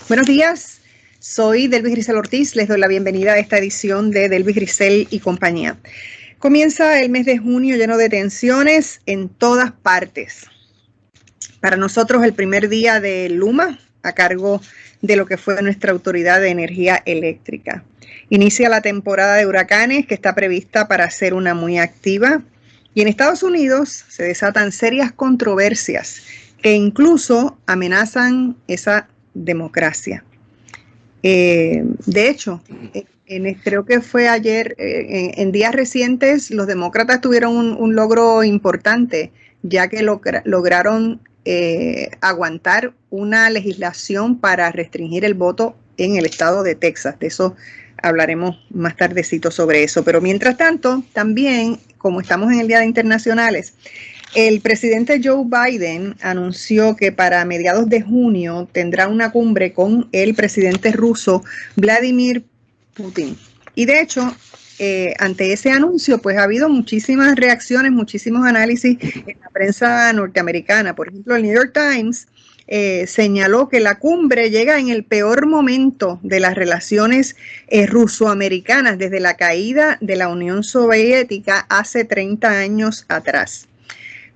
Buenos días, soy Delvis Grisel Ortiz, les doy la bienvenida a esta edición de Delvis Grisel y compañía. Comienza el mes de junio lleno de tensiones en todas partes. Para nosotros el primer día de Luma, a cargo de lo que fue nuestra Autoridad de Energía Eléctrica. Inicia la temporada de huracanes que está prevista para ser una muy activa. Y en Estados Unidos se desatan serias controversias que incluso amenazan esa democracia. De hecho, creo que fue ayer, en días recientes, los demócratas tuvieron un logro importante, ya que lograron aguantar una legislación para restringir el voto en el estado de Texas. De eso hablaremos más tardecito sobre eso. Pero mientras tanto, también, como estamos en el Día de Internacionales, el presidente Joe Biden anunció que para mediados de junio tendrá una cumbre con el presidente ruso Vladimir Putin. Y de hecho, ante ese anuncio, pues ha habido muchísimas reacciones, muchísimos análisis en la prensa norteamericana. Por ejemplo, el New York Times señaló que la cumbre llega en el peor momento de las relaciones ruso-americanas desde la caída de la Unión Soviética hace 30 años atrás.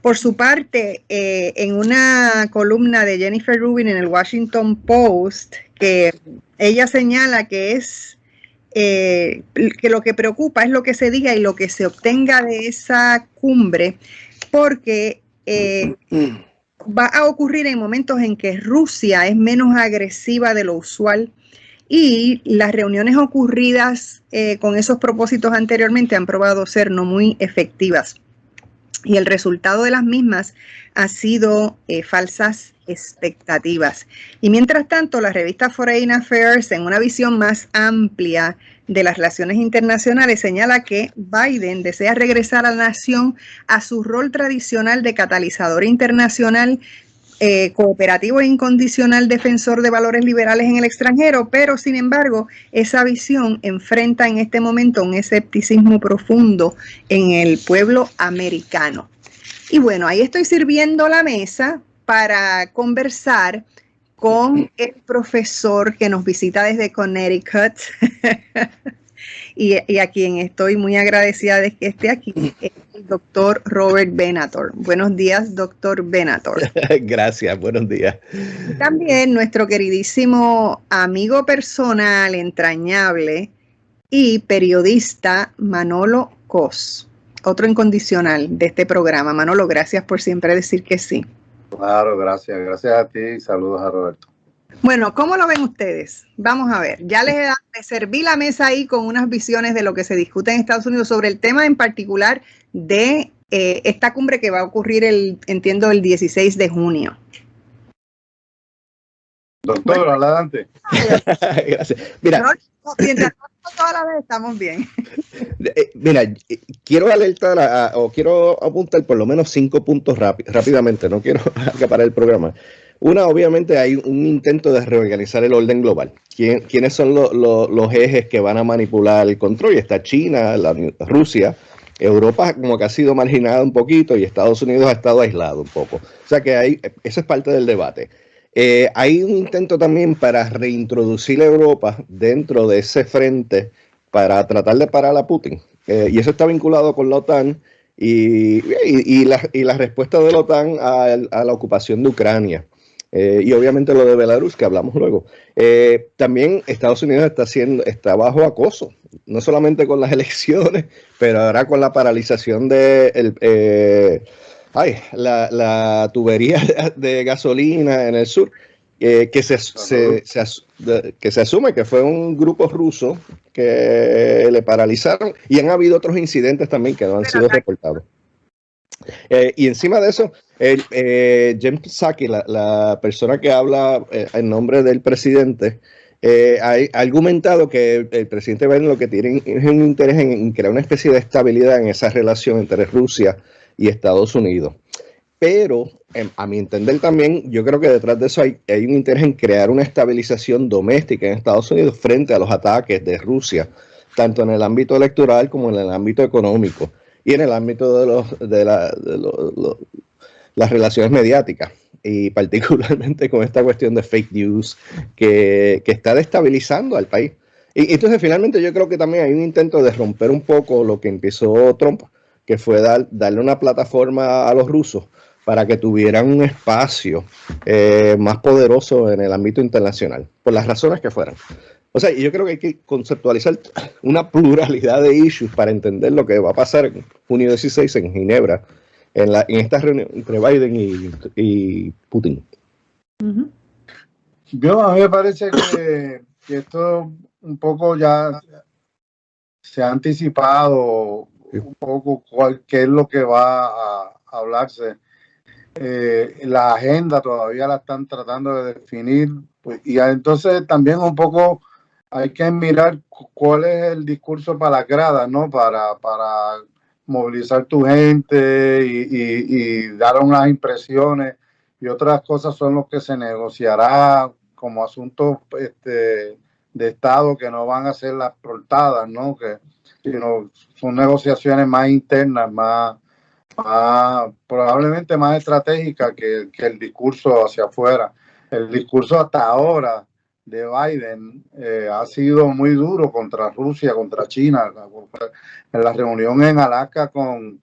Por su parte, en una columna de Jennifer Rubin en el Washington Post, que ella señala que que lo que preocupa es lo que se diga y lo que se obtenga de esa cumbre, porque va a ocurrir en momentos en que Rusia es menos agresiva de lo usual y las reuniones ocurridas con esos propósitos anteriormente han probado ser no muy efectivas. Y el resultado de las mismas ha sido falsas expectativas. Y mientras tanto, la revista Foreign Affairs, en una visión más amplia de las relaciones internacionales, señala que Biden desea regresar a la nación a su rol tradicional de catalizador internacional, cooperativo e incondicional defensor de valores liberales en el extranjero, pero sin embargo esa visión enfrenta en este momento un escepticismo profundo en el pueblo americano. Y bueno, ahí estoy sirviendo la mesa para conversar con el profesor que nos visita desde Connecticut y a quien estoy muy agradecida de que esté aquí, el doctor Robert Venator. Buenos días, doctor Venator. Gracias, buenos días. Y también nuestro queridísimo amigo personal, entrañable y periodista Manolo Cos, otro incondicional de este programa. Manolo, gracias por siempre decir que sí. Claro, gracias a ti y saludos a Roberto. Bueno, ¿cómo lo ven ustedes? Vamos a ver, ya les serví la mesa ahí con unas visiones de lo que se discute en Estados Unidos sobre el tema en particular de esta cumbre que va a ocurrir, entiendo, el 16 de junio. Doctor, bueno, adelante. Gracias. Mira, mientras toda la vez estamos bien. Mira, quiero alertar o quiero apuntar por lo menos 5 puntos rápidamente, no quiero acaparar el programa. Una, obviamente, hay un intento de reorganizar el orden global. ¿Quiénes son los ejes que van a manipular el control? Está China, Rusia, Europa como que ha sido marginada un poquito y Estados Unidos ha estado aislado un poco. O sea que eso es parte del debate. Hay un intento también para reintroducir a Europa dentro de ese frente para tratar de parar a Putin. Y eso está vinculado con la OTAN y la respuesta de la OTAN a la ocupación de Ucrania. Y obviamente lo de Belarus, que hablamos luego. También Estados Unidos está bajo acoso, no solamente con las elecciones, pero ahora con la paralización de la tubería de gasolina en el sur, que se asume que fue un grupo ruso que le paralizaron, y han habido otros incidentes también que no han sido reportados. Y encima de eso, Jen Psaki, la persona que habla en nombre del presidente, ha argumentado que el presidente Biden lo que tiene es un interés en crear una especie de estabilidad en esa relación entre Rusia y Estados Unidos. Pero, a mi entender también, yo creo que detrás de eso hay un interés en crear una estabilización doméstica en Estados Unidos frente a los ataques de Rusia, tanto en el ámbito electoral como en el ámbito económico y en el ámbito las relaciones mediáticas y particularmente con esta cuestión de fake news que está destabilizando al país. Y entonces finalmente yo creo que también hay un intento de romper un poco lo que empezó Trump, que fue darle una plataforma a los rusos para que tuvieran un espacio más poderoso en el ámbito internacional, por las razones que fueran. O sea, yo creo que hay que conceptualizar una pluralidad de issues para entender lo que va a pasar en junio 16 en Ginebra, en esta reunión entre Biden y Putin. A mí me parece que esto un poco ya se ha anticipado un poco qué es lo que va a hablarse. La agenda todavía la están tratando de definir, pues, y entonces también un poco hay que mirar cuál es el discurso para las gradas, ¿no? Para movilizar tu gente y dar unas impresiones, y otras cosas son los que se negociará como asuntos de Estado, que no van a ser las portadas, ¿no? Sino son negociaciones más internas, probablemente más estratégica que el discurso hacia afuera. El discurso hasta ahora de Biden ha sido muy duro contra Rusia, contra China. En la reunión en Alaska con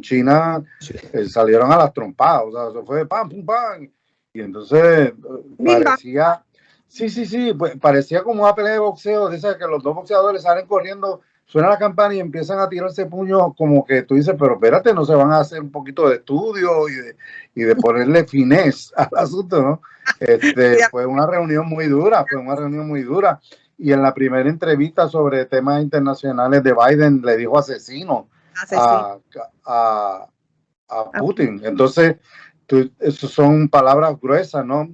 China salieron a las trompadas, o sea, eso fue pam, pum, pam. Y entonces parecía, pues, parecía como una pelea de boxeo, dice que los dos boxeadores salen corriendo, suena la campana y empiezan a tirarse puños, como que tú dices, pero espérate, no se van a hacer un poquito de estudio y de ponerle finés al asunto, ¿no? Fue una reunión muy dura, y en la primera entrevista sobre temas internacionales de Biden le dijo asesino. A Putin. Entonces, eso son palabras gruesas, ¿no?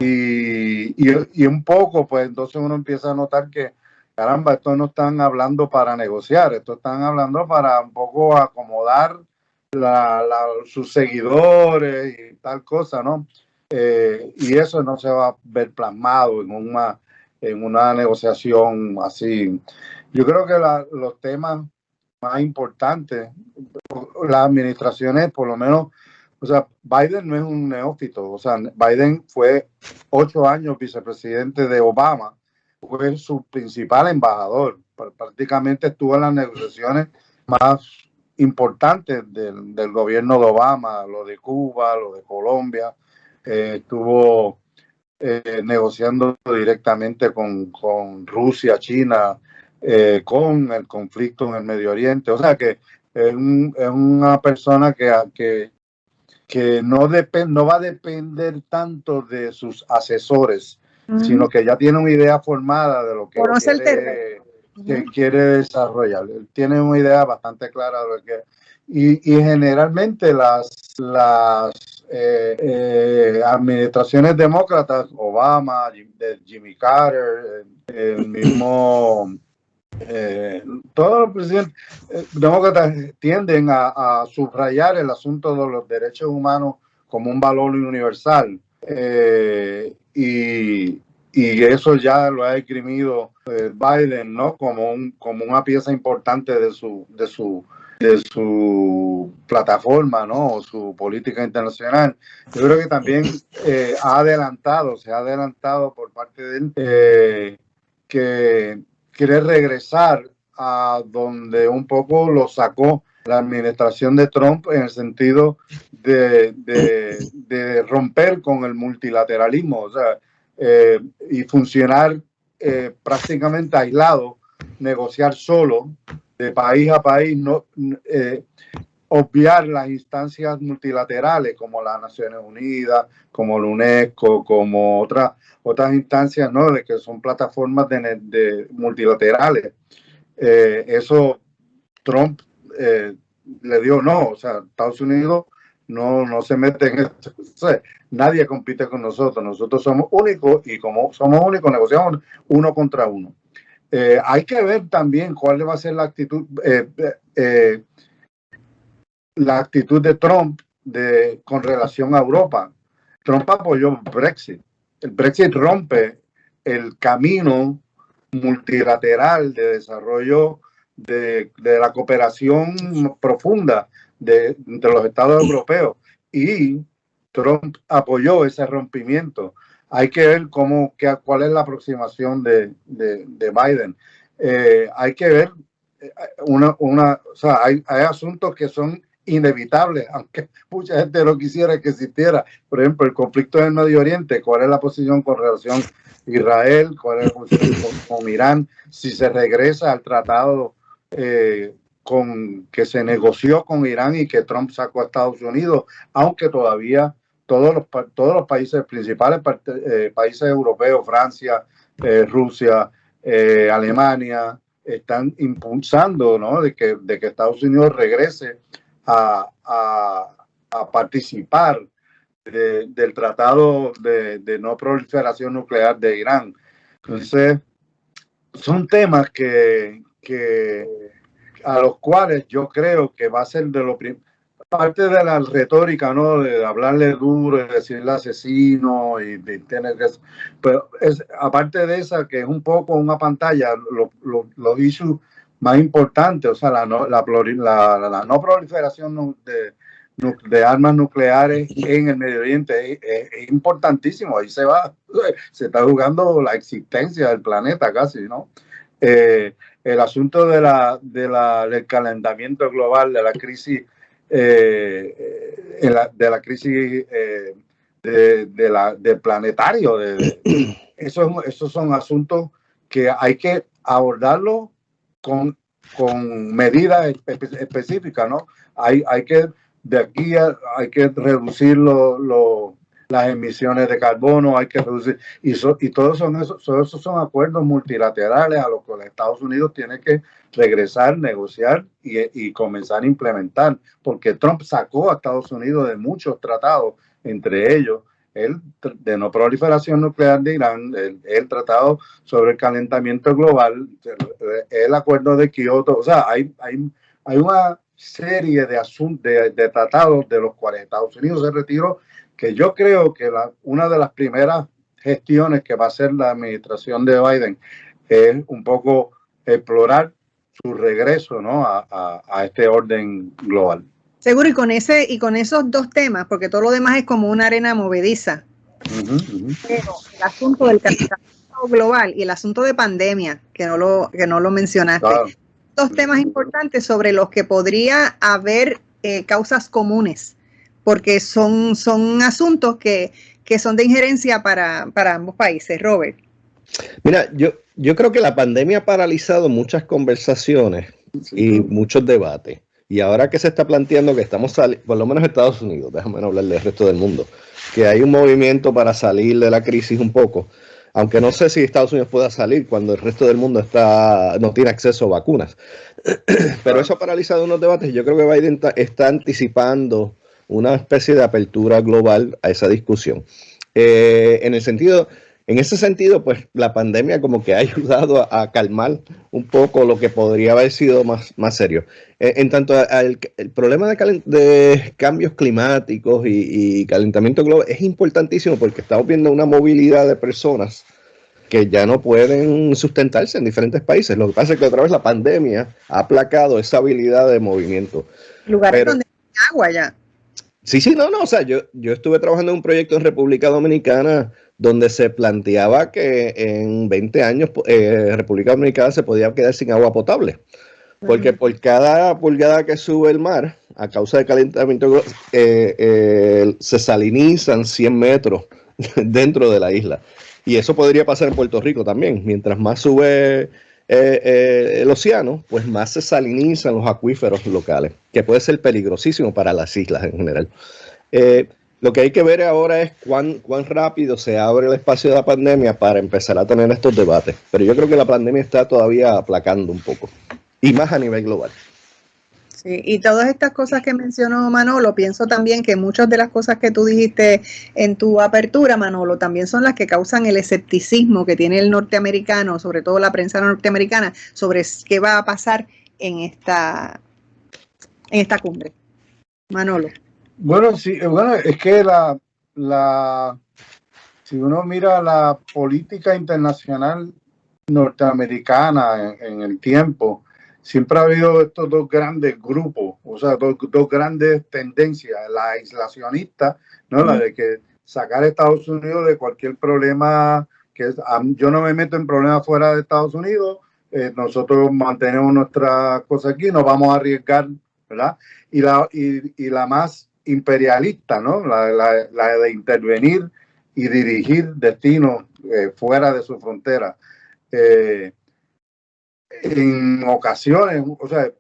Y un poco, pues entonces uno empieza a notar que, caramba, estos no están hablando para negociar, estos están hablando para un poco acomodar sus seguidores y tal cosa, ¿no? Y eso no se va a ver plasmado en una negociación así. Yo creo que los temas más importantes, las administraciones, por lo menos, o sea, Biden no es un neófito, o sea, Biden fue 8 años vicepresidente de Obama, fue su principal embajador, prácticamente estuvo en las negociaciones más importantes del gobierno de Obama, lo de Cuba, lo de Colombia, estuvo negociando directamente con Rusia, China, con el conflicto en el Medio Oriente, o sea que es una persona que no va a depender tanto de sus asesores, sino que ya tiene una idea formada de lo que quiere desarrollar. Tiene una idea bastante clara de lo que y generalmente las administraciones demócratas, Obama, Jimmy Carter, el mismo todos los presidentes demócratas tienden a subrayar el asunto de los derechos humanos como un valor universal, y eso ya lo ha esgrimido Biden, ¿no? como una pieza importante de su plataforma, ¿no? Su política internacional. Yo creo que también se ha adelantado por parte de él, que quiere regresar a donde un poco lo sacó la administración de Trump, en el sentido de romper con el multilateralismo, o sea, y funcionar prácticamente aislado, negociar solo de país a país, obviar las instancias multilaterales como las Naciones Unidas, como la UNESCO, como otras instancias, ¿no? De que son plataformas de multilaterales. Eso Trump le dio no, o sea, Estados Unidos no se mete en esto. O sea, nadie compite con nosotros somos únicos, y como somos únicos negociamos uno contra uno. Hay que ver también cuál va a ser la actitud de Trump con relación a Europa. Trump apoyó Brexit. El Brexit rompe el camino multilateral de desarrollo de la cooperación profunda entre los estados europeos, y Trump apoyó ese rompimiento. Hay que ver cuál es la aproximación de Biden. Hay que ver o sea, hay asuntos que son inevitables, aunque mucha gente no quisiera que existiera. Por ejemplo, el conflicto en el Medio Oriente, ¿cuál es la posición con relación a Israel? ¿Cuál es la posición con Irán? Si se regresa al tratado que se negoció con Irán y que Trump sacó a Estados Unidos, aunque todavía todos los países, principales países europeos, Francia, Rusia, Alemania, están impulsando, ¿no?, de que Estados Unidos regrese a participar del tratado de no proliferación nuclear de Irán. Entonces, son temas que a los cuales yo creo que va a ser de lo parte de la retórica, ¿no?, de hablarle duro, de decirle asesino y de tener que... Pero aparte de esa, que es un poco una pantalla, los issues más importantes, o sea, la no proliferación de armas nucleares en el Medio Oriente es importantísimo. Ahí se está jugando la existencia del planeta casi, ¿no? El asunto del calentamiento global, de la crisis del planetario. Esos son asuntos que hay que abordarlo con medidas específicas, ¿no? Hay que reducir las emisiones de carbono, hay que reducir, y todos esos son acuerdos multilaterales a los que los Estados Unidos tiene que regresar, negociar y comenzar a implementar, porque Trump sacó a Estados Unidos de muchos tratados, entre ellos el de no proliferación nuclear de Irán, el tratado sobre el calentamiento global, el acuerdo de Kioto. O sea, hay una serie de tratados de los cuales Estados Unidos se retiró, que yo creo que una de las primeras gestiones que va a hacer la administración de Biden es un poco explorar su regreso, ¿no?, a este orden global. Seguro, y con esos dos temas, porque todo lo demás es como una arena movediza. Pero el asunto del calentamiento global y el asunto de pandemia, que no lo mencionaste, claro. Dos temas importantes sobre los que podría haber causas comunes, porque son asuntos que son de injerencia para ambos países. Robert. Mira, yo creo que la pandemia ha paralizado muchas conversaciones y muchos debates. Y ahora que se está planteando que estamos por lo menos Estados Unidos, déjame no hablar del resto del mundo, que hay un movimiento para salir de la crisis un poco, aunque no sé si Estados Unidos pueda salir cuando el resto del mundo no tiene acceso a vacunas. Pero eso ha paralizado unos debates y yo creo que Biden está anticipando una especie de apertura global a esa discusión. En ese sentido, pues la pandemia como que ha ayudado a calmar un poco lo que podría haber sido más serio. En tanto el problema de cambios climáticos y calentamiento global es importantísimo porque estamos viendo una movilidad de personas que ya no pueden sustentarse en diferentes países. Lo que pasa es que otra vez la pandemia ha aplacado esa habilidad de movimiento. Lugares donde hay agua ya. Sí, no, o sea, yo estuve trabajando en un proyecto en República Dominicana donde se planteaba que en 20 años República Dominicana se podía quedar sin agua potable, porque por cada pulgada que sube el mar, a causa del calentamiento, se salinizan 100 metros dentro de la isla. Y eso podría pasar en Puerto Rico también. Mientras más sube el océano, pues más se salinizan los acuíferos locales, que puede ser peligrosísimo para las islas en general. Lo que hay que ver ahora es cuán rápido se abre el espacio de la pandemia para empezar a tener estos debates. Pero yo creo que la pandemia está todavía aplacando un poco, y más a nivel global. Sí, y todas estas cosas que mencionó Manolo, pienso también que muchas de las cosas que tú dijiste en tu apertura, Manolo, también son las que causan el escepticismo que tiene el norteamericano, sobre todo la prensa norteamericana, sobre qué va a pasar en esta cumbre. Manolo. Bueno, sí, es que si uno mira la política internacional norteamericana en el tiempo, siempre ha habido estos dos grandes grupos, o sea, dos grandes tendencias, la aislacionista, ¿no? La de que sacar a Estados Unidos de cualquier problema, yo no me meto en problemas fuera de Estados Unidos, nosotros mantenemos nuestras cosas aquí, nos vamos a arriesgar, ¿verdad? Y la más imperialista, ¿no? La de intervenir y dirigir destinos fuera de su frontera. En ocasiones, o sea,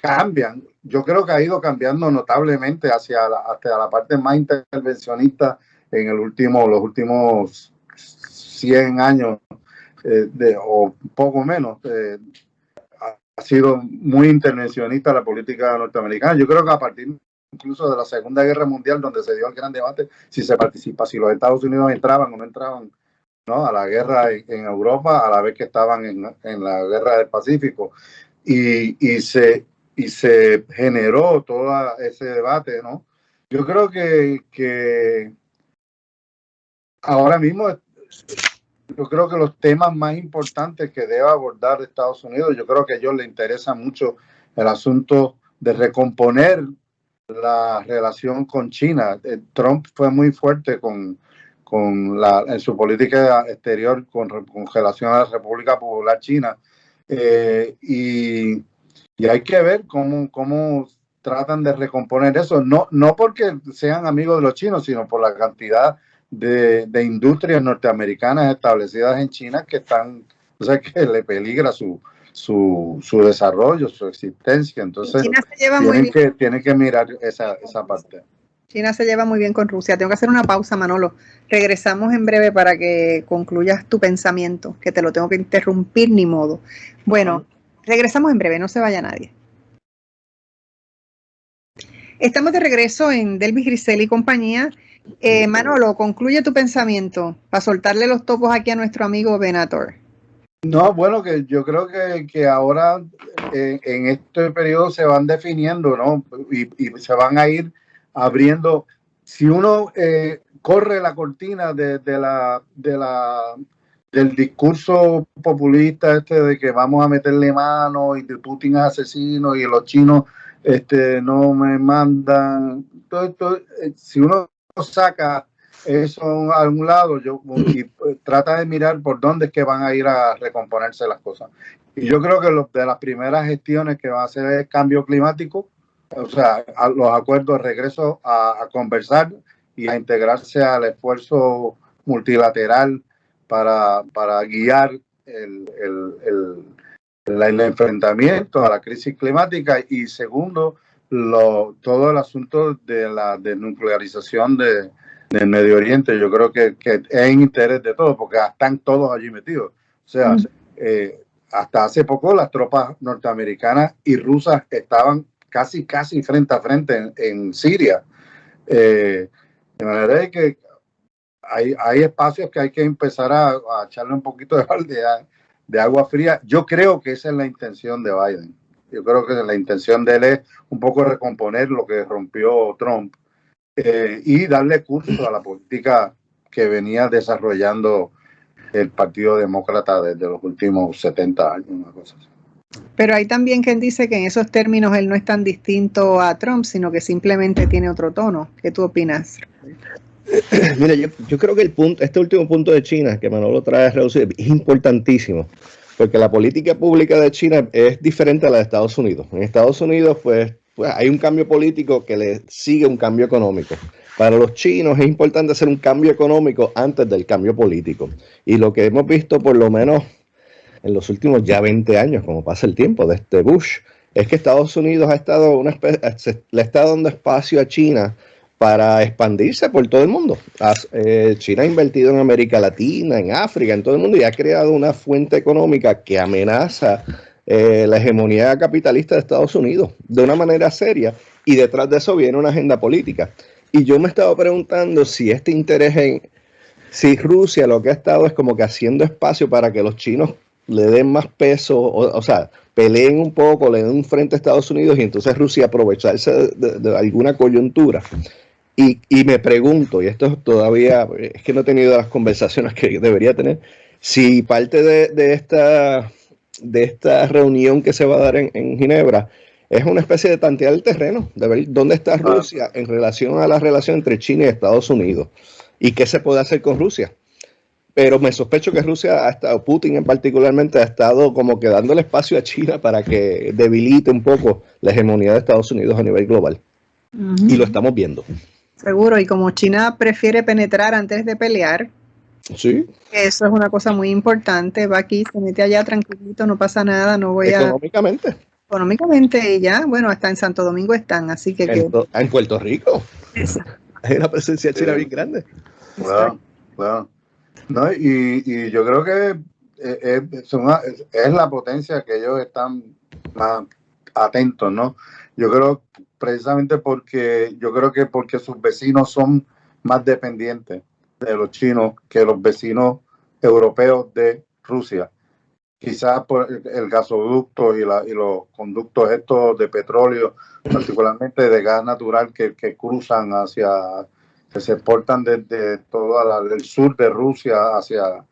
cambian. Yo creo que ha ido cambiando notablemente hacia la parte más intervencionista en los últimos 100 años o poco menos. Ha sido muy intervencionista la política norteamericana. Yo creo que a partir incluso de la Segunda Guerra Mundial, donde se dio el gran debate si se participa, si los Estados Unidos entraban o no entraban, ¿no?, a la guerra en Europa, a la vez que estaban en la guerra del Pacífico, y se generó todo ese debate, ¿no? Yo creo que ahora mismo, yo creo que los temas más importantes que debe abordar Estados Unidos, yo creo que a ellos les interesa mucho el asunto de recomponer la relación con China. Trump fue muy fuerte en su política exterior con relación a la República Popular China, y hay que ver cómo tratan de recomponer eso, no porque sean amigos de los chinos, sino por la cantidad de industrias norteamericanas establecidas en China que están, o sea, que le peligra su desarrollo, su existencia. Entonces China se lleva muy bien. tienen que mirar esa parte. China se lleva muy bien con Rusia. Tengo que hacer una pausa, Manolo. Regresamos en breve para que concluyas tu pensamiento, que te lo tengo que interrumpir, ni modo. Bueno, regresamos en breve, no se vaya nadie. Estamos de regreso en Delvis Grisel y compañía. Manolo, concluye tu pensamiento para soltarle los topos aquí a nuestro amigo Venator. No, bueno, que yo creo que ahora en este periodo se van definiendo, ¿no? Y se van a ir abriendo. Si uno corre la cortina del discurso populista de que vamos a meterle mano y que Putin es asesino y los chinos no me mandan, si uno saca eso a algún lado y trata de mirar por dónde es que van a ir a recomponerse las cosas. Y yo creo que de las primeras gestiones que va a hacer es cambio climático, o sea, los acuerdos de regreso a conversar y a integrarse al esfuerzo multilateral para guiar el enfrentamiento a la crisis climática. Y segundo, todo el asunto de la desnuclearización del Medio Oriente. Yo creo que es en interés de todos, porque están todos allí metidos. O sea, hasta hace poco las tropas norteamericanas y rusas estaban casi frente a frente en Siria. De manera que hay espacios que hay que empezar a echarle un poquito de agua fría. Yo creo que esa es la intención de Biden. Yo creo que la intención de él es un poco recomponer lo que rompió Trump, y darle curso a la política que venía desarrollando el Partido Demócrata desde los últimos 70 años, una cosa así. Pero hay también quien dice que en esos términos él no es tan distinto a Trump, sino que simplemente tiene otro tono. ¿Qué tú opinas? Mira, yo creo que este último punto de China que Manolo trae a reducir es importantísimo, porque la política pública de China es diferente a la de Estados Unidos. En Estados Unidos, pues hay un cambio político que le sigue un cambio económico. Para los chinos es importante hacer un cambio económico antes del cambio político. Y lo que hemos visto, por lo menos en los últimos ya 20 años, como pasa el tiempo, desde Bush, es que Estados Unidos le está dando espacio a China para expandirse por todo el mundo. China ha invertido en América Latina, en África, en todo el mundo, y ha creado una fuente económica que amenaza la hegemonía capitalista de Estados Unidos de una manera seria, y detrás de eso viene una agenda política. Y yo me he estado preguntando si este interés si Rusia lo que ha estado es como que haciendo espacio para que los chinos le den más peso, o sea, peleen un poco, le den un frente a Estados Unidos, y entonces Rusia aprovecharse de alguna coyuntura. Y me pregunto, y esto todavía es que no he tenido las conversaciones que debería tener, si parte de esta esta reunión que se va a dar en Ginebra es una especie de tantear el terreno, de ver dónde está Rusia en relación a la relación entre China y Estados Unidos y qué se puede hacer con Rusia. Pero me sospecho que Rusia ha estado, Putin en particularmente, ha estado como que dándole espacio a China para que debilite un poco la hegemonía de Estados Unidos a nivel global. Y lo estamos viendo. Seguro, y como China prefiere penetrar antes de pelear, sí, eso es una cosa muy importante. Va aquí, se mete allá tranquilito, no pasa nada, no voy económicamente. Económicamente ya, bueno, hasta en Santo Domingo están, así que... En Puerto Rico. Hay una presencia china bien grande. Claro, claro. No, y yo creo que es la potencia que ellos están más atentos, ¿no? Yo creo precisamente porque sus vecinos son más dependientes de los chinos que los vecinos europeos de Rusia. Quizás por el gasoducto y los conductos estos de petróleo, particularmente de gas natural que cruzan que se exportan desde todo el sur de Rusia hacia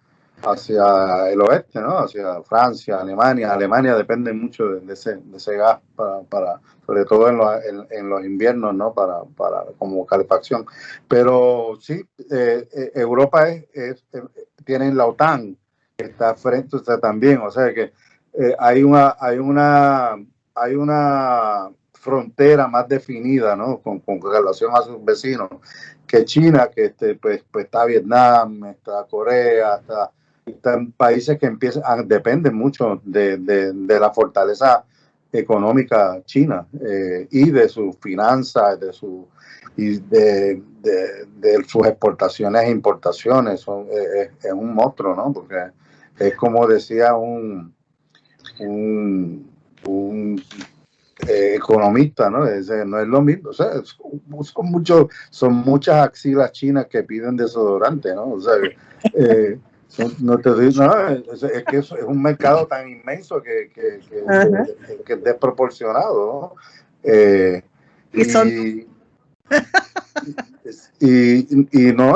el oeste, ¿no? Hacia Francia, Alemania. Alemania depende mucho de ese gas para sobre todo en los inviernos, ¿no? Para como calefacción. Pero sí, Europa tiene la OTAN, que está frente a usted también, o sea que hay una frontera más definida, ¿no? Con relación a sus vecinos, que China, que pues está Vietnam, está Corea, están países que dependen mucho de la fortaleza económica china y de sus finanzas, de sus exportaciones e importaciones. Es un monstruo, ¿no? Porque es como decía un economista, ¿no? No es lo mismo, o sea, son muchas axilas chinas que piden desodorante, ¿no? O sea, no te digo, no, es que es un mercado tan inmenso que es desproporcionado, ¿no?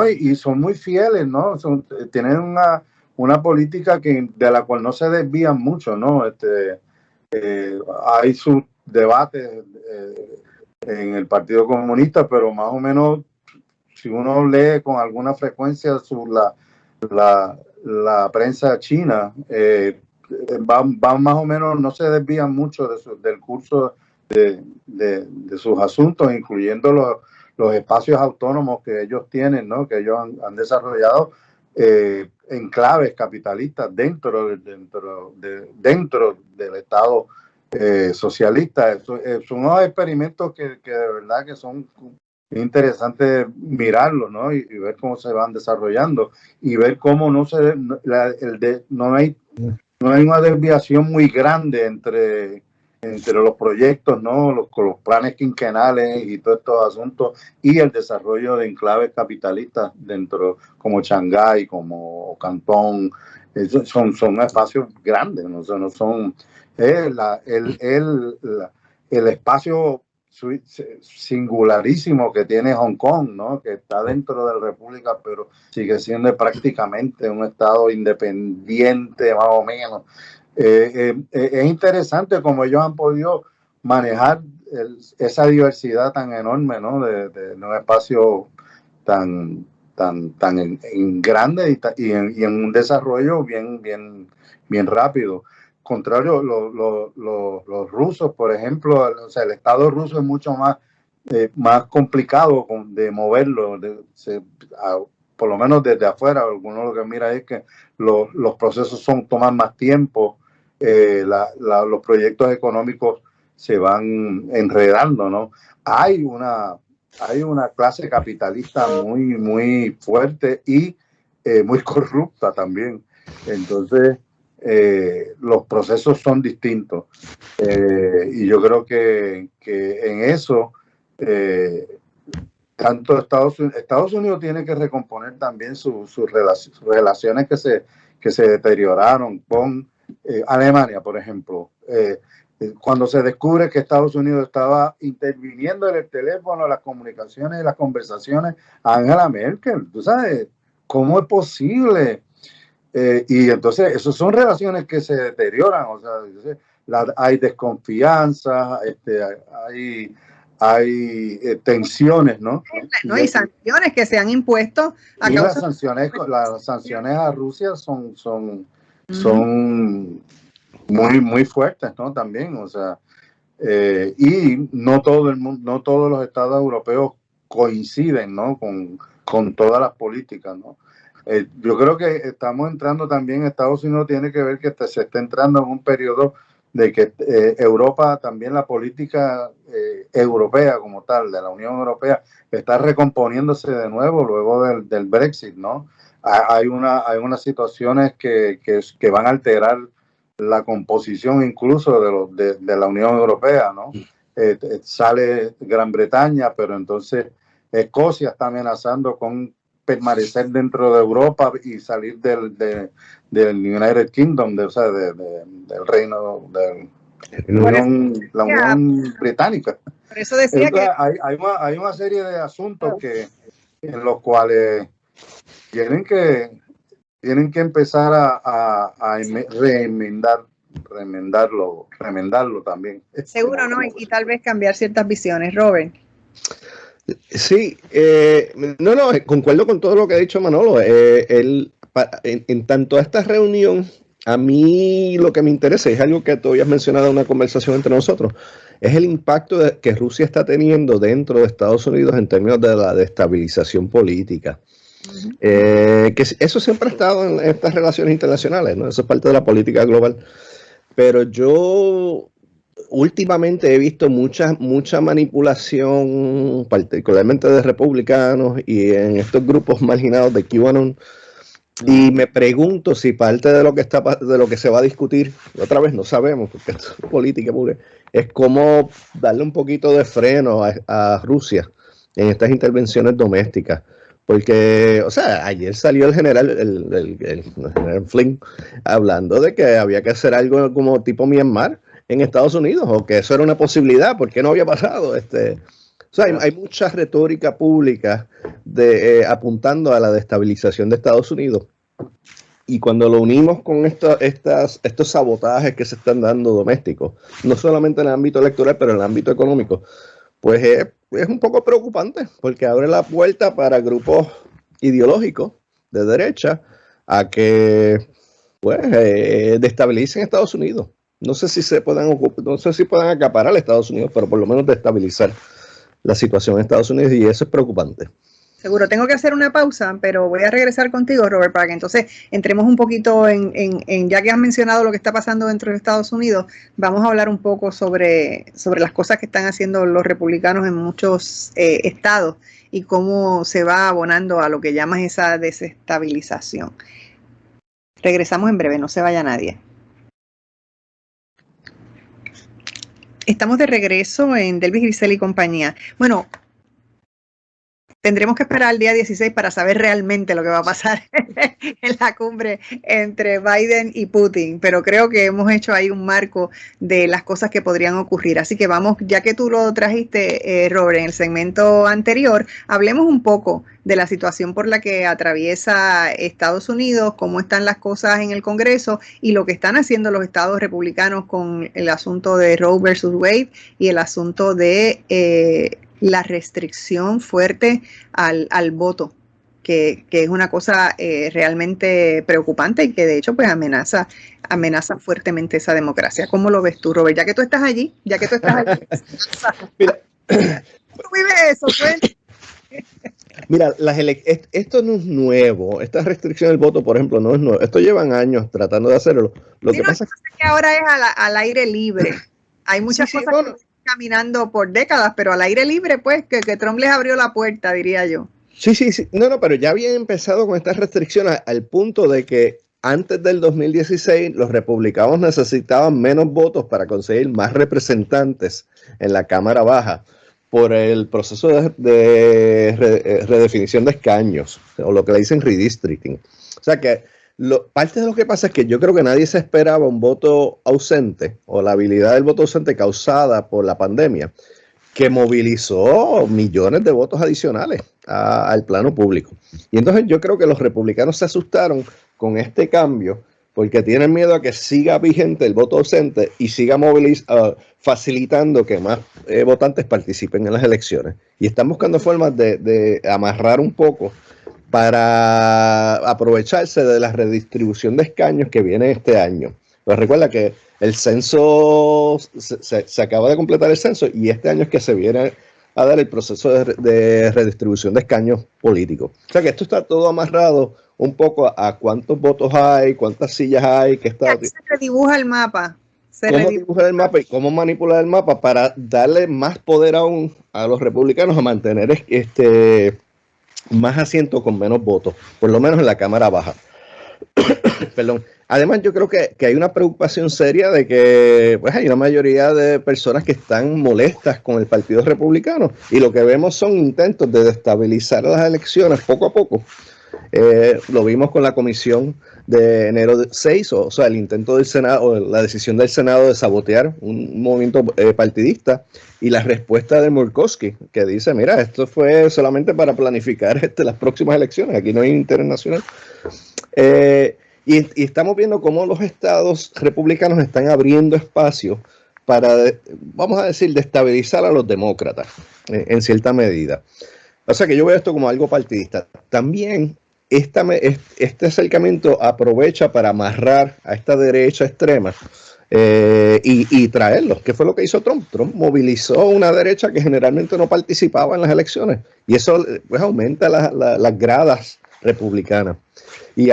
Y son muy fieles, ¿no? Tienen una política de la cual no se desvían mucho, ¿no? Hay sus debates en el Partido Comunista, pero más o menos, si uno lee con alguna frecuencia la prensa china, van más o menos, no se desvían mucho del curso de sus asuntos, incluyendo los espacios autónomos que ellos tienen, ¿no? Que ellos han desarrollado enclaves capitalistas dentro del Estado socialista. Son unos experimentos que de verdad que son interesantes mirarlos, ¿no? Y ver cómo se van desarrollando y ver cómo no hay una desviación muy grande entre los proyectos, ¿no? Con los planes quinquenales y todos estos asuntos y el desarrollo de enclaves capitalistas dentro, como Shanghái, como Cantón. Son espacios grandes, no son el espacio singularísimo que tiene Hong Kong, ¿no? Que está dentro de la República, pero sigue siendo prácticamente un estado independiente, más o menos. Es interesante cómo ellos han podido manejar esa diversidad tan enorme, ¿no? De un espacio tan grande y en un desarrollo bien rápido. Contrario, los rusos, por ejemplo, o sea, el Estado ruso es mucho más complicado de moverlo, por lo menos desde afuera. Uno lo que mira es que los procesos toman más tiempo, los proyectos económicos se van enredando, ¿no? Hay una clase capitalista muy fuerte y muy corrupta también. Entonces, los procesos son distintos. Y yo creo que en eso, tanto Estados Unidos tiene que recomponer también sus relaciones que se deterioraron con Alemania, por ejemplo. Cuando se descubre que Estados Unidos estaba interviniendo en el teléfono, las comunicaciones y las conversaciones a Angela Merkel, ¿tú sabes cómo es posible Y entonces, esas son relaciones que se deterioran, o sea, hay desconfianza, hay tensiones, ¿no? No, y sanciones que se han impuesto a causa las sanciones a Rusia son muy, muy fuertes, ¿no? También, o sea, y no todo el mundo, no todos los estados europeos coinciden, ¿no? Con todas las políticas, ¿no? Yo creo que estamos entrando también, Estados Unidos tiene que ver que se está entrando en un periodo de que Europa, también la política europea como tal, de la Unión Europea, está recomponiéndose de nuevo luego del Brexit, ¿no? Hay unas situaciones que van a alterar la composición incluso de la Unión Europea, ¿no? Sale Gran Bretaña, pero entonces Escocia está amenazando con permanecer dentro de Europa y salir del United Kingdom, del reino la Unión Británica. Por eso decía entonces, hay una serie de asuntos en los cuales tienen que empezar a remendarlo también. Seguro, ¿no? Y tal vez cambiar ciertas visiones. Robert. Sí, concuerdo con todo lo que ha dicho Manolo. En tanto a esta reunión, a mí lo que me interesa es algo que tú habías mencionado en una conversación entre nosotros, es el impacto que Rusia está teniendo dentro de Estados Unidos en términos de la destabilización política. Que eso siempre ha estado en estas relaciones internacionales, ¿no? Eso es parte de la política global. Pero yo últimamente he visto mucha manipulación, particularmente de republicanos y en estos grupos marginados de QAnon. Y me pregunto si parte de lo que se va a discutir, otra vez no sabemos, porque esto es política pura, es cómo darle un poquito de freno a Rusia en estas intervenciones domésticas. Porque, o sea, ayer salió el general Flynn hablando de que había que hacer algo como tipo Myanmar en Estados Unidos, o que eso era una posibilidad, porque no había pasado. O sea, hay mucha retórica pública apuntando a la destabilización de Estados Unidos. Y cuando lo unimos con estos sabotajes que se están dando domésticos, no solamente en el ámbito electoral, pero en el ámbito económico, pues es un poco preocupante, porque abre la puerta para grupos ideológicos de derecha a que destabilicen Estados Unidos. No sé si puedan acaparar a Estados Unidos, pero por lo menos destabilizar la situación en Estados Unidos, y eso es preocupante. Seguro, tengo que hacer una pausa, pero voy a regresar contigo, Robert, para que entonces entremos un poquito ya que has mencionado lo que está pasando dentro de Estados Unidos, vamos a hablar un poco sobre las cosas que están haciendo los republicanos en muchos estados y cómo se va abonando a lo que llamas esa desestabilización. Regresamos en breve, no se vaya nadie. Estamos de regreso en Delvis Grisel y compañía. Bueno, tendremos que esperar al día 16 para saber realmente lo que va a pasar en la cumbre entre Biden y Putin, pero creo que hemos hecho ahí un marco de las cosas que podrían ocurrir. Así que vamos, ya que tú lo trajiste, Robert, en el segmento anterior, hablemos un poco de la situación por la que atraviesa Estados Unidos, cómo están las cosas en el Congreso y lo que están haciendo los estados republicanos con el asunto de Roe versus Wade y el asunto de la restricción fuerte al voto, que es una cosa realmente preocupante y que de hecho pues amenaza fuertemente esa democracia. ¿Cómo lo ves tú, Robert? Ya que tú estás allí. Mira, ¿cómo vives eso? Mira, esto no es nuevo. Esta restricción del voto, por ejemplo, no es nuevo. Esto llevan años tratando de hacerlo. Lo que pasa es que ahora es al aire libre. Hay muchas cosas que están caminando por décadas, pero al aire libre, pues, que Trump les abrió la puerta, diría yo. Sí. No, pero ya habían empezado con estas restricciones al punto de que antes del 2016 los republicanos necesitaban menos votos para conseguir más representantes en la Cámara Baja por el proceso de redefinición de escaños, o lo que le dicen redistricting. O sea que parte de lo que pasa es que yo creo que nadie se esperaba un voto ausente o la habilidad del voto ausente causada por la pandemia, que movilizó millones de votos adicionales al plano público. Y entonces yo creo que los republicanos se asustaron con este cambio porque tienen miedo a que siga vigente el voto ausente y siga facilitando que más votantes participen en las elecciones. Y están buscando formas de amarrar un poco para aprovecharse de la redistribución de escaños que viene este año. Pues recuerda que el censo, se acaba de completar el censo y este año es que se viene a dar el proceso de redistribución de escaños políticos. O sea que esto está todo amarrado un poco a cuántos votos hay, cuántas sillas hay, qué está... Se redibuja el mapa. Cómo dibujar el mapa y cómo manipular el mapa para darle más poder aún a los republicanos a mantener más asientos con menos votos, por lo menos en la Cámara Baja. Perdón. Además, yo creo que hay una preocupación seria de que pues, hay una mayoría de personas que están molestas con el Partido Republicano y lo que vemos son intentos de destabilizar las elecciones poco a poco. Lo vimos con la comisión de enero 6, o sea, el intento del Senado, o la decisión del Senado de sabotear un movimiento partidista y la respuesta de Murkowski, que dice, mira, esto fue solamente para planificar las próximas elecciones, aquí no hay interés nacional. Y estamos viendo cómo los estados republicanos están abriendo espacio para, vamos a decir, destabilizar a los demócratas en cierta medida. O sea que yo veo esto como algo partidista. También este acercamiento aprovecha para amarrar a esta derecha extrema y traerlos, que fue lo que hizo Trump. Trump movilizó una derecha que generalmente no participaba en las elecciones y eso pues, aumenta las gradas republicanas. Y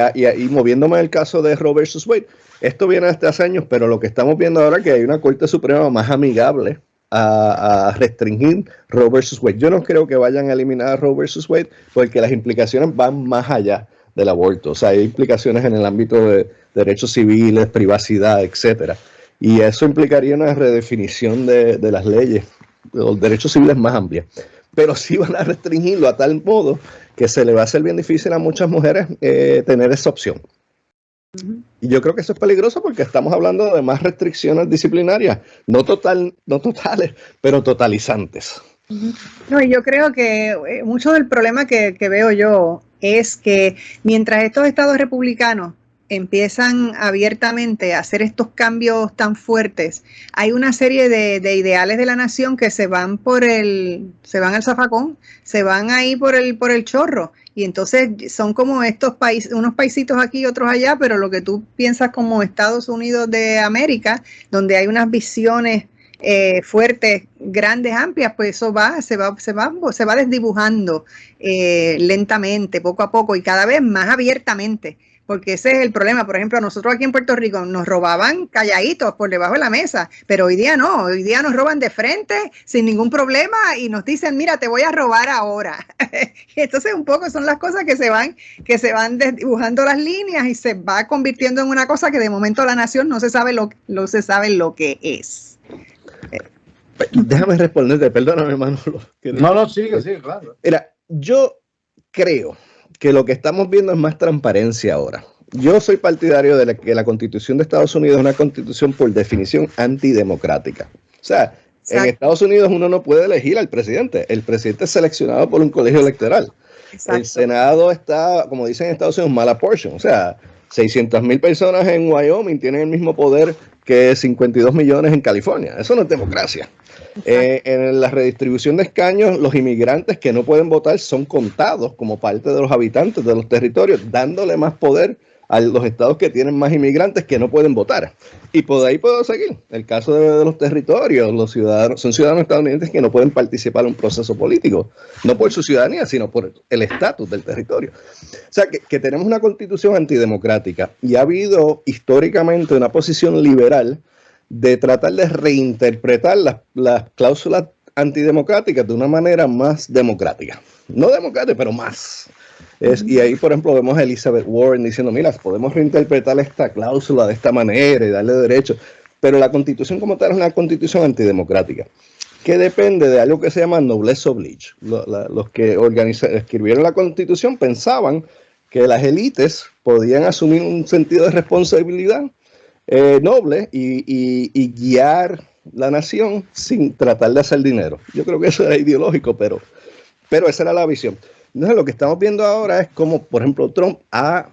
moviéndome en el caso de Roe versus Wade, esto viene desde hace años, pero lo que estamos viendo ahora es que hay una Corte Suprema más amigable a restringir Roe versus Wade. Yo no creo que vayan a eliminar a Roe versus Wade porque las implicaciones van más allá del aborto. O sea, hay implicaciones en el ámbito de derechos civiles, privacidad, etcétera. Y eso implicaría una redefinición de las leyes, de los derechos civiles más amplias. Pero sí van a restringirlo a tal modo que se le va a hacer bien difícil a muchas mujeres tener esa opción. Y yo creo que eso es peligroso porque estamos hablando de más restricciones disciplinarias, no totales, pero totalizantes. No, y yo creo que mucho del problema que veo yo es que mientras estos estados republicanos empiezan abiertamente a hacer estos cambios tan fuertes, hay una serie de ideales de la nación que se van al zafacón, se van ahí por el chorro, y entonces son como estos países, unos paisitos aquí y otros allá, pero lo que tú piensas como Estados Unidos de América, donde hay unas visiones fuertes, grandes, amplias, pues eso se va desdibujando lentamente, poco a poco y cada vez más abiertamente. Porque ese es el problema. Por ejemplo, nosotros aquí en Puerto Rico nos robaban calladitos por debajo de la mesa, pero hoy día no, hoy día nos roban de frente sin ningún problema y nos dicen, mira, te voy a robar ahora. Entonces un poco son las cosas que se van desdibujando las líneas y se va convirtiendo en una cosa que de momento la nación no se sabe lo que es. Déjame responderte, perdóname, Manolo. No, sigue, claro. Mira, yo creo que lo que estamos viendo es más transparencia ahora. Yo soy partidario de que la Constitución de Estados Unidos es una constitución por definición antidemocrática. O sea, exacto. En Estados Unidos uno no puede elegir al presidente. El presidente es seleccionado por un colegio electoral. Exacto. El Senado está, como dicen en Estados Unidos, mala portion. O sea, 600,000 personas en Wyoming tienen el mismo poder que 52 millones en California. Eso no es democracia. En la redistribución de escaños, los inmigrantes que no pueden votar son contados como parte de los habitantes de los territorios, dándole más poder a los estados que tienen más inmigrantes que no pueden votar. Y por ahí puedo seguir. El caso de los territorios, los ciudadanos son ciudadanos estadounidenses que no pueden participar en un proceso político, no por su ciudadanía, sino por el estatus del territorio. O sea, que tenemos una constitución antidemocrática y ha habido históricamente una posición liberal de tratar de reinterpretar las cláusulas antidemocráticas de una manera más democrática. No democrática, pero más. Y ahí, por ejemplo, vemos a Elizabeth Warren diciendo, mira, podemos reinterpretar esta cláusula de esta manera y darle derechos. Pero la Constitución como tal es una Constitución antidemocrática, que depende de algo que se llama noblesse oblige. Los que escribieron la Constitución pensaban que las élites podían asumir un sentido de responsabilidad noble y guiar la nación sin tratar de hacer dinero. Yo creo que eso era ideológico, pero esa era la visión. Entonces lo que estamos viendo ahora es como, por ejemplo, Trump ha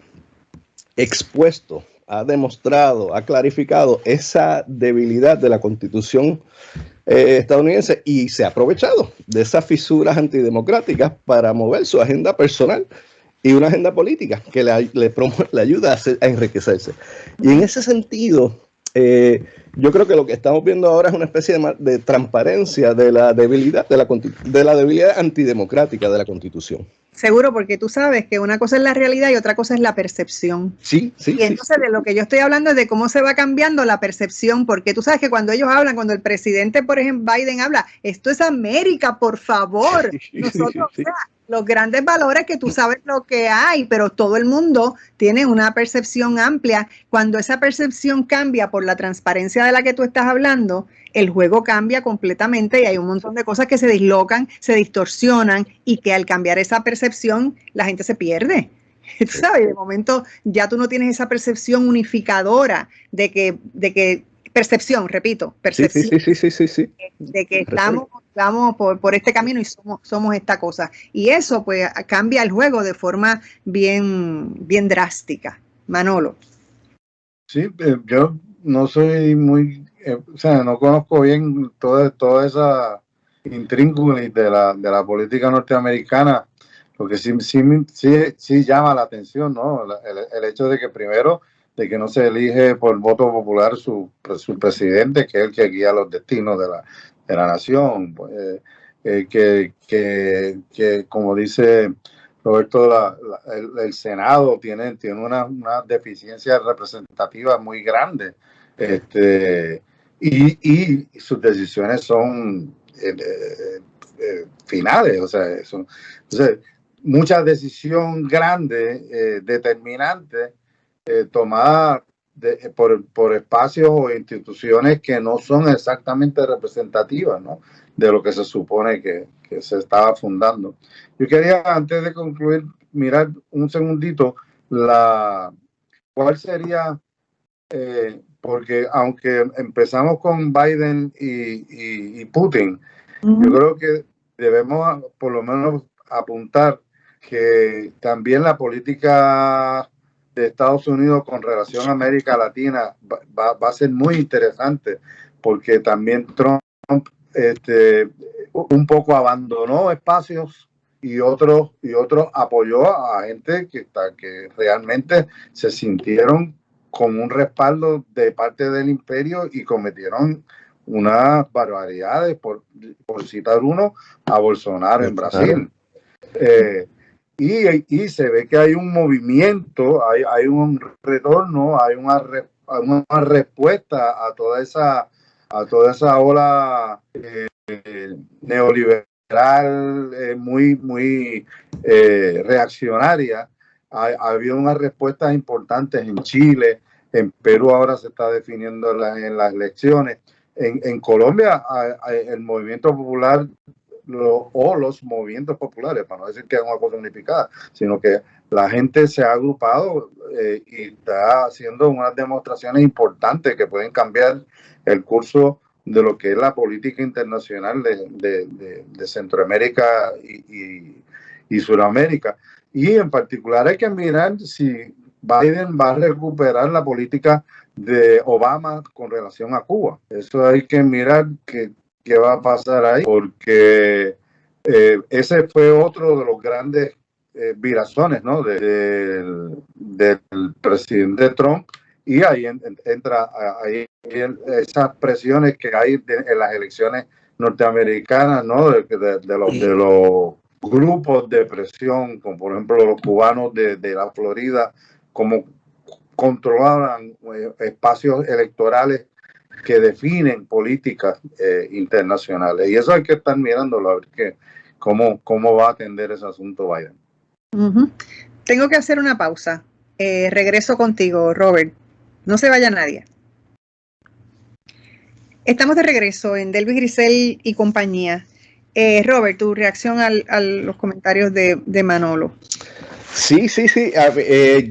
expuesto, ha demostrado, ha clarificado esa debilidad de la Constitución estadounidense y se ha aprovechado de esas fisuras antidemocráticas para mover su agenda personal y una agenda política que le ayuda a enriquecerse. Y en ese sentido, yo creo que lo que estamos viendo ahora es una especie de transparencia de la debilidad de la debilidad antidemocrática de la Constitución. Seguro, porque tú sabes que una cosa es la realidad y otra cosa es la percepción. Sí. Y entonces de lo que yo estoy hablando es de cómo se va cambiando la percepción, porque tú sabes que cuando ellos hablan, cuando el presidente, por ejemplo, Biden habla, esto es América, por favor. Nosotros, o sea, los grandes valores que tú sabes lo que hay, pero todo el mundo tiene una percepción amplia. Cuando esa percepción cambia por la transparencia de la que tú estás hablando, el juego cambia completamente y hay un montón de cosas que se dislocan, se distorsionan y que al cambiar esa percepción la gente se pierde. Tú sabes, de momento ya tú no tienes esa percepción unificadora de que percepción, repito, percepción sí. De que vamos por este camino y somos esta cosa. Y eso pues cambia el juego de forma bien drástica. Manolo. Sí, yo no soy muy, o sea, no conozco bien toda esa intríngulis de la política norteamericana. Lo que sí llama la atención, ¿no? El hecho de que primero, de que no se elige por voto popular su presidente, que es el que guía los destinos de la nación, pues, que como dice Roberto, el Senado tiene una deficiencia representativa muy grande, y sus decisiones son finales, o sea, entonces, mucha decisión grande, determinante, tomada por espacios o instituciones que no son exactamente representativas, ¿no?, de lo que se supone que se estaba fundando. Yo quería, antes de concluir, mirar un segundito cuál sería, porque aunque empezamos con Biden y Putin, yo creo que debemos por lo menos apuntar que también la política de Estados Unidos con relación a América Latina va a ser muy interesante, porque también Trump un poco abandonó espacios y otros apoyó a gente que realmente se sintieron con un respaldo de parte del imperio y cometieron unas barbaridades, por citar uno, a Bolsonaro en Brasil. Y se ve que hay un movimiento, hay un retorno, hay una respuesta a toda esa ola neoliberal, muy reaccionaria. Ha habido unas respuestas importantes en Chile, en Perú ahora se está definiendo en las elecciones. En Colombia el movimiento popular los movimientos populares, para no decir que es una cosa unificada, sino que la gente se ha agrupado y está haciendo unas demostraciones importantes que pueden cambiar el curso de lo que es la política internacional de Centroamérica y Sudamérica. Y en particular hay que mirar si Biden va a recuperar la política de Obama con relación a Cuba. Eso hay que mirar qué va a pasar ahí, porque ese fue otro de los grandes virazones, ¿no?, del presidente Trump, y ahí entra ahí esas presiones que hay en las elecciones norteamericanas, ¿no?, de los grupos de presión, como por ejemplo los cubanos de la Florida, como controlaban espacios electorales que definen políticas internacionales. Y eso hay que estar mirándolo, a ver cómo va a atender ese asunto Biden. Tengo que hacer una pausa. Regreso contigo, Robert. No se vaya nadie. Estamos de regreso en Delvis Grisel y compañía. Robert, tu reacción a los comentarios de Manolo. Sí.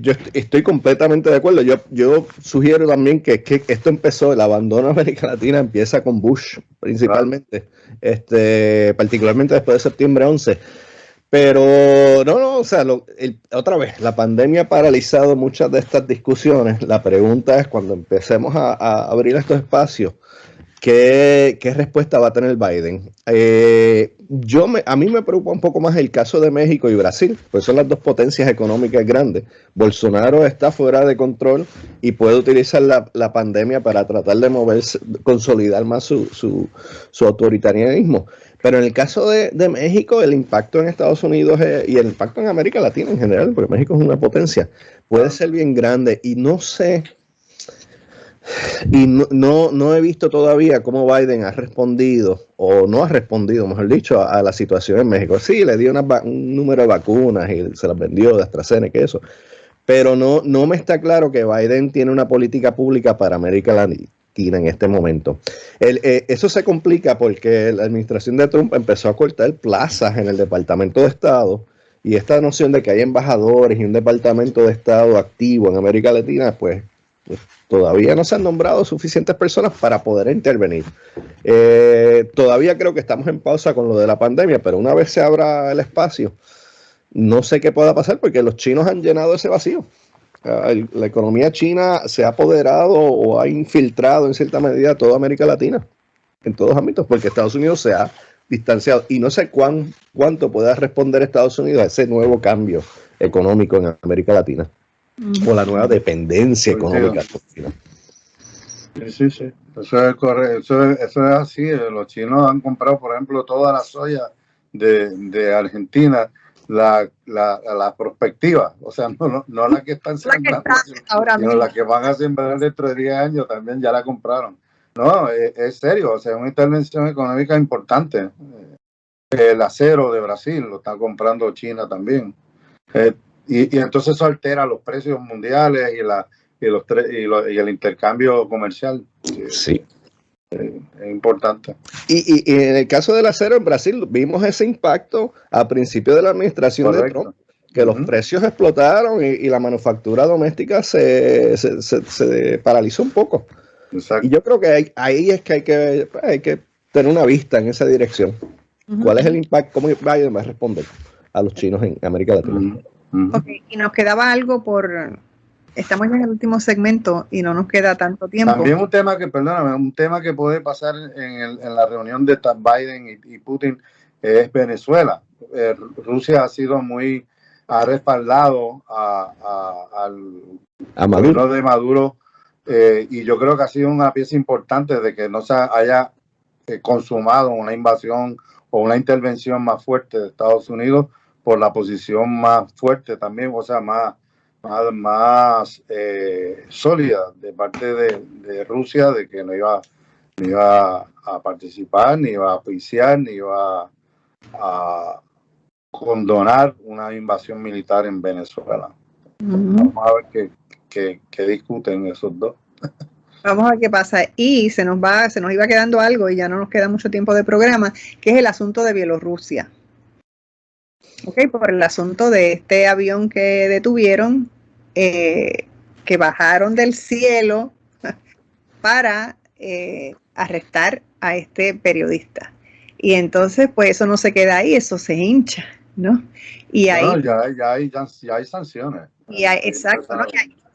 Yo estoy completamente de acuerdo. Yo sugiero también que esto empezó, el abandono de América Latina empieza con Bush, principalmente, particularmente después de septiembre 11. Pero no, o sea, otra vez, la pandemia ha paralizado muchas de estas discusiones. La pregunta es, cuando empecemos a abrir estos espacios, ¿qué respuesta va a tener Biden? A mí me preocupa un poco más el caso de México y Brasil, pues son las dos potencias económicas grandes. Bolsonaro está fuera de control y puede utilizar la pandemia para tratar de moverse, consolidar más su autoritarianismo. Pero en el caso de México, el impacto en Estados Unidos y el impacto en América Latina en general, porque México es una potencia, puede ser bien grande. Y no sé, y no he visto todavía cómo Biden ha respondido, o no ha respondido, mejor dicho, a la situación en México. Sí, le dio un número de vacunas y se las vendió de AstraZeneca y eso. Pero no me está claro que Biden tiene una política pública para América Latina en este momento. Eso se complica porque la administración de Trump empezó a cortar plazas en el Departamento de Estado, y esta noción de que hay embajadores y un Departamento de Estado activo en América Latina, pues todavía no se han nombrado suficientes personas para poder intervenir. Todavía creo que estamos en pausa con lo de la pandemia, pero una vez se abra el espacio, no sé qué pueda pasar porque los chinos han llenado ese vacío. La economía china se ha apoderado o ha infiltrado en cierta medida toda América Latina, en todos ámbitos, porque Estados Unidos se ha distanciado. Y no sé cuánto pueda responder Estados Unidos a ese nuevo cambio económico en América Latina, o la nueva dependencia económica. Sí. Eso es correcto. Eso es así. Los chinos han comprado, por ejemplo, toda la soya de Argentina, la prospectiva, o sea, no la que están sembrando, sino la que van a sembrar dentro de 10 años, también ya la compraron. No, es serio, o sea, es una intervención económica importante. El acero de Brasil lo está comprando China también. Y entonces eso altera los precios mundiales y el intercambio comercial. Sí. Es importante. Y en el caso del acero en Brasil, vimos ese impacto a principio de la administración de Trump, que los precios explotaron y la manufactura doméstica se paralizó un poco. Exacto. Y yo creo que ahí es que hay que tener una vista en esa dirección. ¿Cuál es el impacto? ¿Cómo Biden va a responder a los chinos en América Latina? Okay, y nos quedaba algo estamos ya en el último segmento y no nos queda tanto tiempo. También un tema que puede pasar en la reunión de Biden y Putin es Venezuela. Rusia ha respaldado al gobierno de Maduro, y yo creo que ha sido una pieza importante de que no se haya consumado una invasión o una intervención más fuerte de Estados Unidos, por la posición más fuerte también, o sea, más sólida de parte de Rusia, de que no iba a participar, ni iba a auspiciar, ni iba a condonar una invasión militar en Venezuela. Vamos a ver qué discuten esos dos. Vamos a ver qué pasa. Y se nos iba quedando algo y ya no nos queda mucho tiempo de programa, que es el asunto de Bielorrusia. Okay, por el asunto de este avión que detuvieron, que bajaron del cielo para arrestar a este periodista. Y entonces, pues eso no se queda ahí, eso se hincha, ¿no? Y ahí ya hay sanciones. Exacto, ¿no?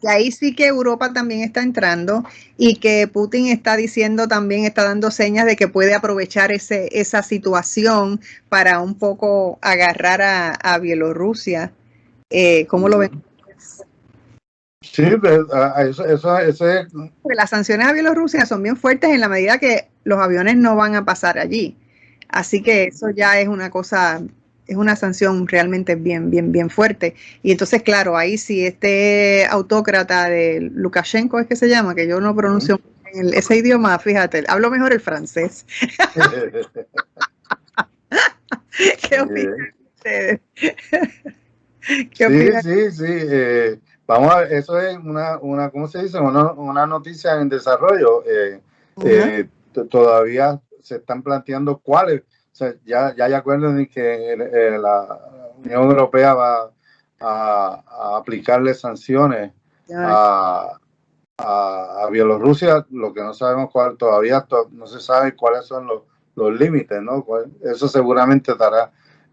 Y ahí sí que Europa también está entrando, y que Putin está diciendo también, está dando señas de que puede aprovechar esa situación para un poco agarrar a Bielorrusia. ¿Cómo lo ven? Sí, eso es. Las sanciones a Bielorrusia son bien fuertes en la medida que los aviones no van a pasar allí. Así que eso ya es una cosa, es una sanción realmente bien fuerte. Y entonces, claro, ahí sí este autócrata de Lukashenko, es que se llama, que yo no pronuncio ese idioma, fíjate, hablo mejor el francés. ¿Qué opinan ustedes? ¿Qué opinan? Sí. Vamos a ver, eso es una ¿cómo se dice? Una noticia en desarrollo. Todavía se están planteando cuáles. O sea, ya acuerdan que la Unión Europea va a aplicarle sanciones a Bielorrusia. Lo que no sabemos todavía no se sabe cuáles son los límites, ¿no? Eso seguramente estará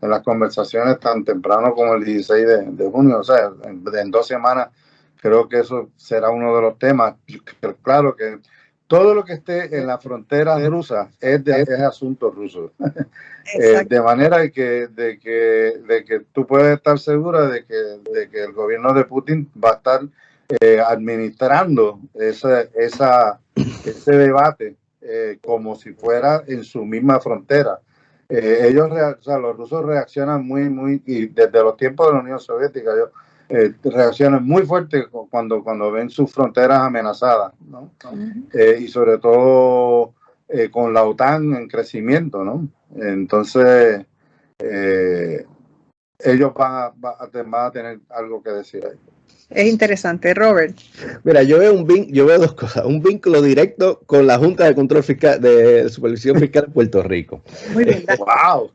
las conversaciones tan temprano como el 16 de junio, o sea, en 2 semanas. Creo que eso será uno de los temas. Claro que todo lo que esté en la frontera rusa es asunto ruso. De manera de que tú puedes estar segura de que el gobierno de Putin va a estar administrando ese debate como si fuera en su misma frontera. Los rusos reaccionan muy, y desde los tiempos de la Unión Soviética, reaccionan muy fuerte cuando ven sus fronteras amenazadas, ¿no? Y sobre todo con la OTAN en crecimiento, ¿no? Entonces ellos van a tener algo que decir ahí. Es interesante, Robert. Mira, yo veo dos cosas. Un vínculo directo con la Junta de Supervisión Fiscal de Puerto Rico. Muy bien. ¡Wow!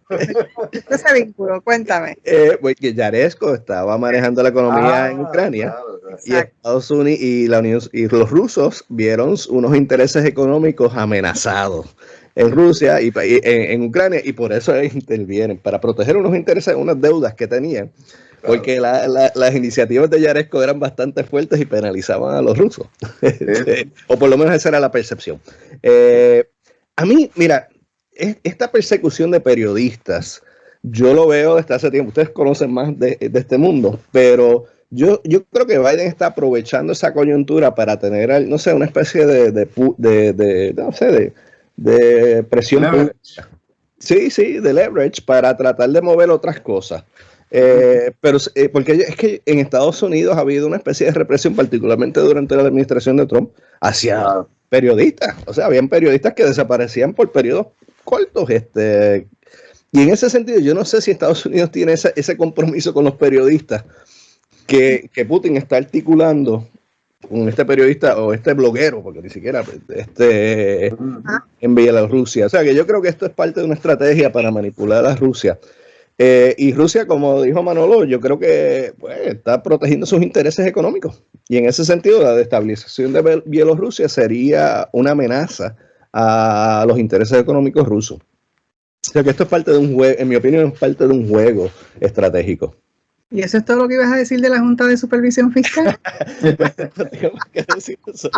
Ese vínculo, cuéntame. Porque Yaresko estaba manejando la economía en Ucrania, claro. Y Estados Unidos y la Unión y los rusos vieron unos intereses económicos amenazados en Rusia y en Ucrania, y por eso intervienen, para proteger unos intereses, unas deudas que tenían. Porque las iniciativas de Yaresko eran bastante fuertes y penalizaban a los rusos. O por lo menos esa era la percepción. A mí, mira, esta persecución de periodistas, yo lo veo desde hace tiempo. Ustedes conocen más de este mundo, pero yo creo que Biden está aprovechando esa coyuntura para tener, no sé, una especie de presión pública. Sí, de leverage para tratar de mover otras cosas. Porque es que en Estados Unidos ha habido una especie de represión, particularmente durante la administración de Trump, hacia periodistas. O sea, habían periodistas que desaparecían por periodos cortos. Y en ese sentido, yo no sé si Estados Unidos tiene ese compromiso con los periodistas que Putin está articulando con este periodista o este bloguero, porque ni siquiera en Bielorrusia. O sea, que yo creo que esto es parte de una estrategia para manipular a Rusia. Y Rusia, como dijo Manolo, yo creo que está protegiendo sus intereses económicos. Y en ese sentido, la destabilización de Bielorrusia sería una amenaza a los intereses económicos rusos. O sea que esto es parte de un juego, en mi opinión, es parte de un juego estratégico. ¿Y eso es todo lo que ibas a decir de la Junta de Supervisión Fiscal? No tengo más que decir eso.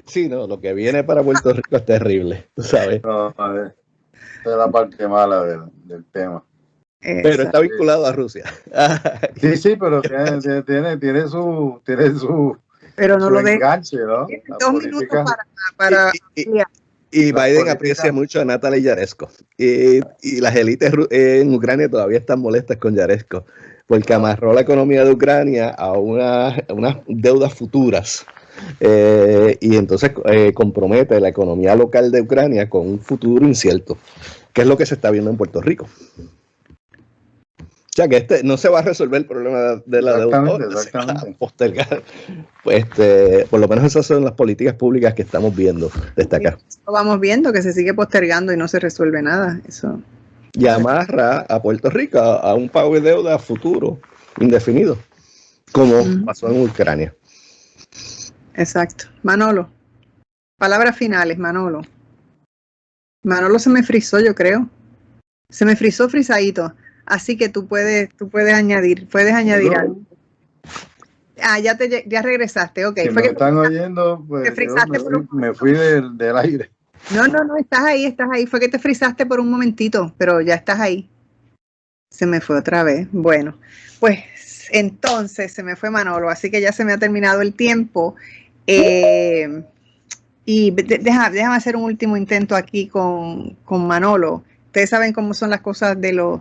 Sí, no, lo que viene para Puerto Rico es terrible, tú sabes. No, esa es la parte mala del tema. Pero está vinculado a Rusia. Sí, pero tiene su pero no su lo enganche, ¿no? 2 minutos para y Biden aprecia mucho a Natalia Yaresko. Y las élites en Ucrania todavía están molestas con Yaresko, porque amarró la economía de Ucrania a unas deudas futuras. Y entonces compromete la economía local de Ucrania con un futuro incierto, que es lo que se está viendo en Puerto Rico. O sea, que no se va a resolver el problema de la deuda, se va a postergar. Por lo menos esas son las políticas públicas que estamos viendo destacar. Lo vamos viendo, que se sigue postergando y no se resuelve nada. Eso. Y amarra a Puerto Rico a un pago de deuda futuro, indefinido, como pasó en Ucrania. Exacto. Manolo, palabras finales, Manolo. Manolo se me frizó, yo creo. Se me frizó frisadito. Así que tú puedes añadir algo. Ya regresaste, ok. Si me están oyendo, pues me fui del aire. No, estás ahí. Fue que te frizaste por un momentito, pero ya estás ahí. Se me fue otra vez. Bueno, pues entonces se me fue Manolo, así que ya se me ha terminado el tiempo. Y déjame hacer un último intento aquí con Manolo. Ustedes saben cómo son las cosas de los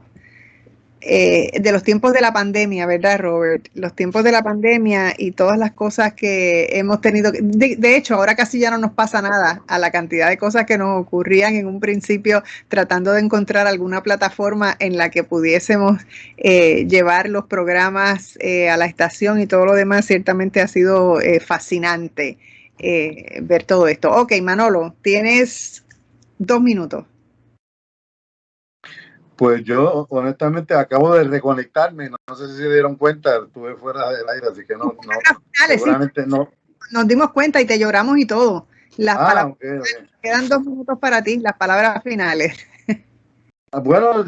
tiempos de la pandemia, ¿verdad, Robert? Los tiempos de la pandemia y todas las cosas que hemos tenido. De hecho, ahora casi ya no nos pasa nada a la cantidad de cosas que nos ocurrían en un principio, tratando de encontrar alguna plataforma en la que pudiésemos llevar los programas a la estación y todo lo demás. Ciertamente ha sido fascinante ver todo esto. Ok, Manolo, tienes 2 minutos. Pues yo, honestamente, acabo de reconectarme. No sé si se dieron cuenta, estuve fuera del aire, así que seguramente no. Nos dimos cuenta y te lloramos y todo. Okay. Quedan 2 minutos para ti, las palabras finales. Bueno,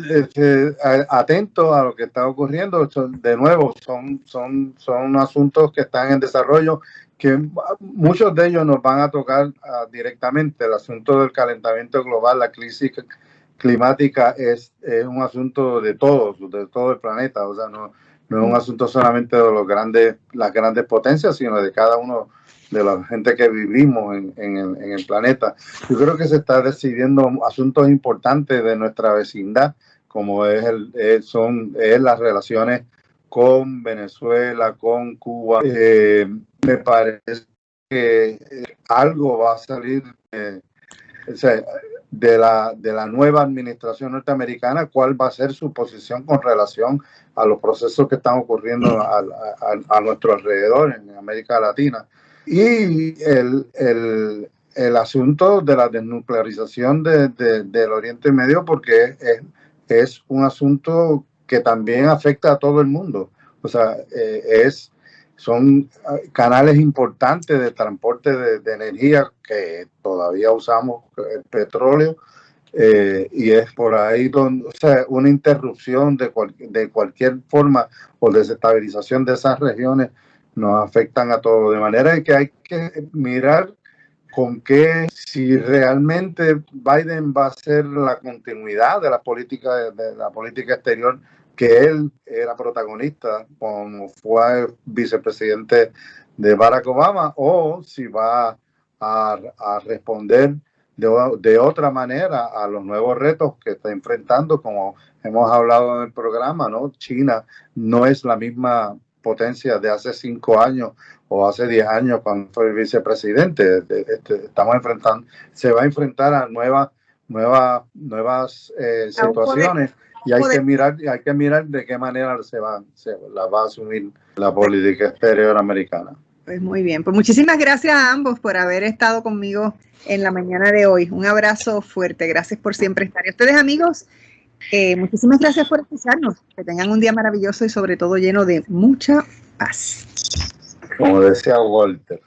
atento a lo que está ocurriendo. De nuevo, son asuntos que están en desarrollo, que muchos de ellos nos van a tocar directamente. El asunto del calentamiento global, la crisis climática es un asunto de todos, de todo el planeta. O sea, no es un asunto solamente de las grandes potencias, sino de cada uno de la gente que vivimos en el planeta. Yo creo que se está decidiendo asuntos importantes de nuestra vecindad, como son las relaciones con Venezuela, con Cuba. Me parece que algo va a salir de la nueva administración norteamericana, cuál va a ser su posición con relación a los procesos que están ocurriendo a nuestro alrededor en América Latina. Y el asunto de la desnuclearización del Oriente Medio, porque es un asunto que también afecta a todo el mundo. O sea, son canales importantes de transporte de energía que todavía usamos, el petróleo, y es por ahí donde, o sea, una interrupción de cualquier forma o desestabilización de esas regiones nos afectan a todos, de manera que hay que mirar si realmente Biden va a ser la continuidad de la política exterior que él era protagonista como fue vicepresidente de Barack Obama, o si va a responder de otra manera a los nuevos retos que está enfrentando, como hemos hablado en el programa, ¿no? China no es la misma potencia de hace 5 años o hace 10 años cuando fue vicepresidente. Se va a enfrentar a nuevas situaciones, y hay que mirar de qué manera la va a asumir la política exterior americana. Pues muy bien, pues muchísimas gracias a ambos por haber estado conmigo en la mañana de hoy. Un abrazo fuerte, gracias por siempre estar. Y a ustedes, amigos, muchísimas gracias por escucharnos. Que tengan un día maravilloso y sobre todo lleno de mucha paz. Como decía Walter.